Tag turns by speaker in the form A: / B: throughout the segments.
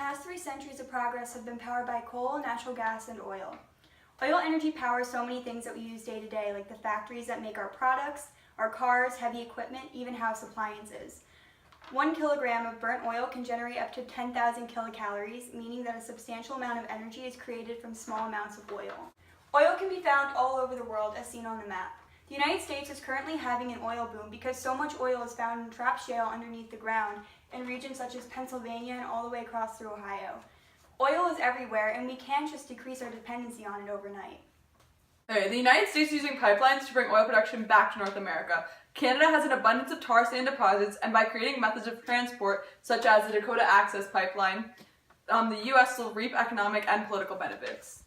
A: past 3 centuries of progress have been powered by coal, natural gas, and oil. Oil energy powers so many things that we use day to day, like the factories that make our products, our cars, heavy equipment, even house appliances. 1 kilogram of burnt oil can generate up to 10,000 kilocalories, meaning that a substantial amount of energy is created from small amounts of oil. Oil can be found all over the world, as seen on the map. The United States is currently having an oil boom because so much oil is found in trapped shale underneath the ground in regions such as Pennsylvania and all the way across through Ohio. Oil is everywhere, and we can't just decrease our dependency on it overnight.
B: The United States is using pipelines to bring oil production back to North America. Canada has an abundance of tar sand deposits, and by creating methods of transport, such as the Dakota Access Pipeline, the U.S. will reap economic and political benefits.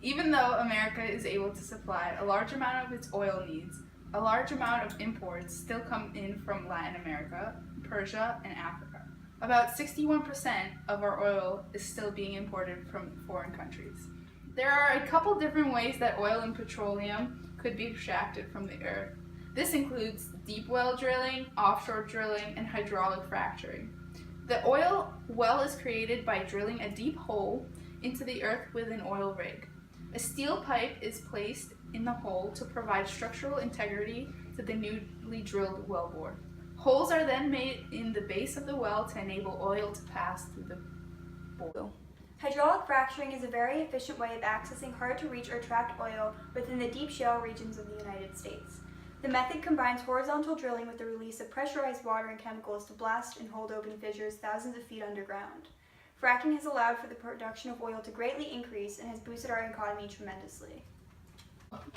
C: Even though America is able to supply a large amount of its oil needs, a large amount of imports still come in from Latin America, Persia, and Africa. About 61% of our oil is still being imported from foreign countries. There are a couple different ways that oil and petroleum could be extracted from the earth. This includes deep well drilling, offshore drilling, and hydraulic fracturing. The oil well is created by drilling a deep hole into the earth with an oil rig. A steel pipe is placed in the hole to provide structural integrity to the newly drilled wellbore. Holes are then made in the base of the well to enable oil to pass through the bore.
A: Hydraulic fracturing is a very efficient way of accessing hard-to-reach or trapped oil within the deep shale regions of the United States. The method combines horizontal drilling with the release of pressurized water and chemicals to blast and hold open fissures thousands of feet underground. Fracking has allowed for the production of oil to greatly increase and has boosted our economy tremendously.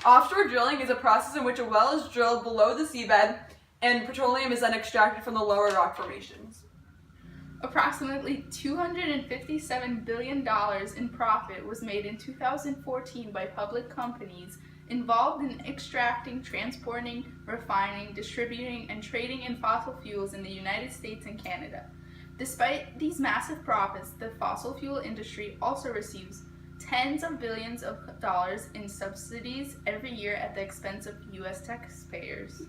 B: Offshore drilling is a process in which a well is drilled below the seabed and petroleum is then extracted from the lower rock formations.
C: Approximately $257 billion in profit was made in 2014 by public companies involved in extracting, transporting, refining, distributing, and trading in fossil fuels in the United States and Canada. Despite these massive profits, the fossil fuel industry also receives tens of billions of dollars in subsidies every year at the expense of U.S. taxpayers.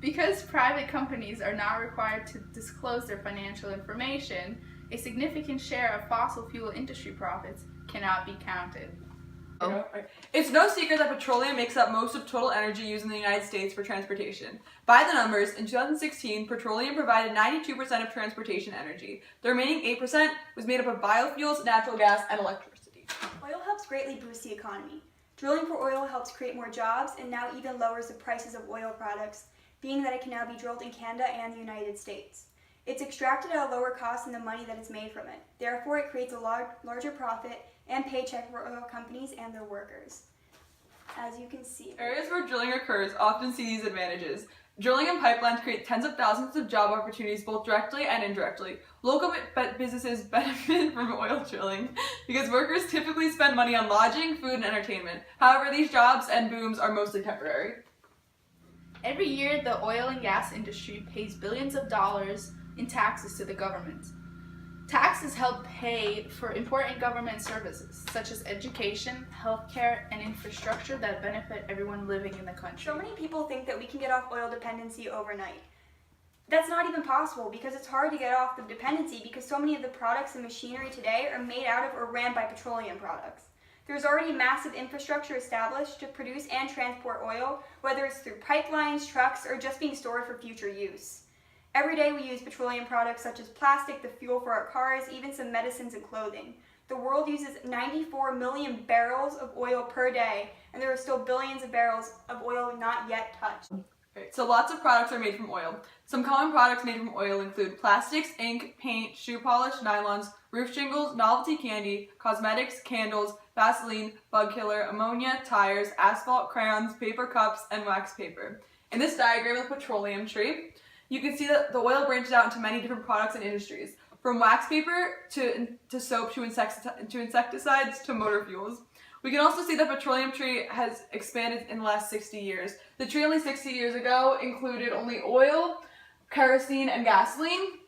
C: Because private companies are not required to disclose their financial information, a significant share of fossil fuel industry profits cannot be counted.
B: It's no secret that petroleum makes up most of total energy used in the United States for transportation. By the numbers, in 2016, petroleum provided 92% of transportation energy. The remaining 8% was made up of biofuels, natural gas, and electricity.
A: Oil helps greatly boost the economy. Drilling for oil helps create more jobs and now even lowers the prices of oil products, being that it can now be drilled in Canada and the United States. It's extracted at a lower cost than the money that is made from it. Therefore, it creates a larger profit and paycheck for oil companies and their workers. As you can see,
B: areas where drilling occurs often see these advantages. Drilling and pipelines create tens of thousands of job opportunities both directly and indirectly. Local businesses benefit from oil drilling because workers typically spend money on lodging, food, and entertainment. However, these jobs and booms are mostly temporary.
C: Every year, the oil and gas industry pays billions of dollars in taxes to the government. Taxes help pay for important government services, such as education, healthcare, and infrastructure that benefit everyone living in the country.
A: So many people think that we can get off oil dependency overnight. That's not even possible because it's hard to get off the dependency because so many of the products and machinery today are made out of or ran by petroleum products. There's already massive infrastructure established to produce and transport oil, whether it's through pipelines, trucks, or just being stored for future use. Every day we use petroleum products such as plastic, the fuel for our cars, even some medicines and clothing. The world uses 94 million barrels of oil per day, and there are still billions of barrels of oil not yet touched.
B: Okay, so lots of products are made from oil. Some common products made from oil include plastics, ink, paint, shoe polish, nylons, roof shingles, novelty candy, cosmetics, candles, Vaseline, bug killer, ammonia, tires, asphalt, crayons, paper cups, and wax paper. In this diagram of the petroleum tree, you can see that the oil branches out into many different products and industries, from wax paper to soap to insecticides to motor fuels. We can also see the petroleum tree has expanded in the last 60 years. The tree only 60 years ago included only oil, kerosene, and gasoline,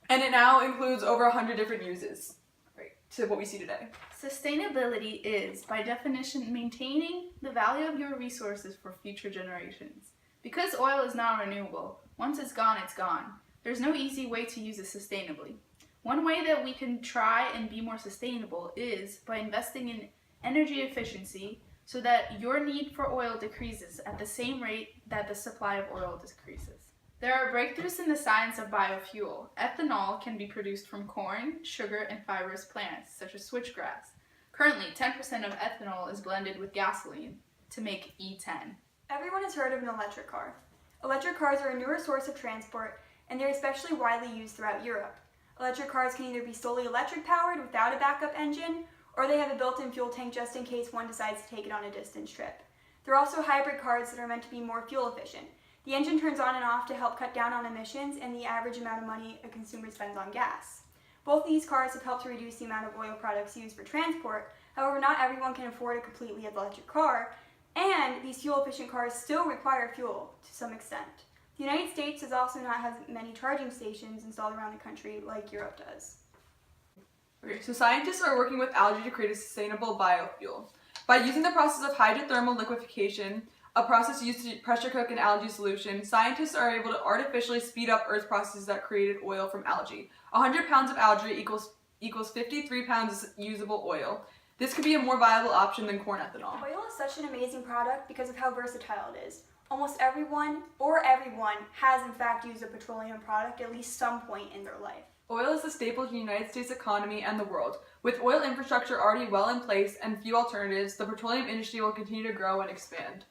B: and it now includes over 100 different uses, right, to what we see today.
C: Sustainability is, by definition, maintaining the value of your resources for future generations. Because oil is non-renewable, once it's gone, it's gone. There's no easy way to use it sustainably. One way that we can try and be more sustainable is by investing in energy efficiency so that your need for oil decreases at the same rate that the supply of oil decreases. There are breakthroughs in the science of biofuel. Ethanol can be produced from corn, sugar, and fibrous plants, such as switchgrass. Currently, 10% of ethanol is blended with gasoline to make E10.
A: Everyone has heard of an electric car. Electric cars are a newer source of transport, and they're especially widely used throughout Europe. Electric cars can either be solely electric powered without a backup engine, or they have a built-in fuel tank just in case one decides to take it on a distance trip. There are also hybrid cars that are meant to be more fuel efficient. The engine turns on and off to help cut down on emissions and the average amount of money a consumer spends on gas. Both these cars have helped to reduce the amount of oil products used for transport. However, not everyone can afford a completely electric car, and these fuel-efficient cars still require fuel to some extent. The United States does also not have many charging stations installed around the country like Europe does.
B: Okay, so scientists are working with algae to create a sustainable biofuel. By using the process of hydrothermal liquefaction, a process used to pressure cook an algae solution, scientists are able to artificially speed up Earth's processes that created oil from algae. 100 pounds of algae equals 53 pounds of usable oil. This could be a more viable option than corn ethanol.
A: Oil is such an amazing product because of how versatile it is. Almost everyone has in fact used a petroleum product at least some point in their life.
B: Oil is a staple to the United States economy and the world. With oil infrastructure already well in place and few alternatives, the petroleum industry will continue to grow and expand.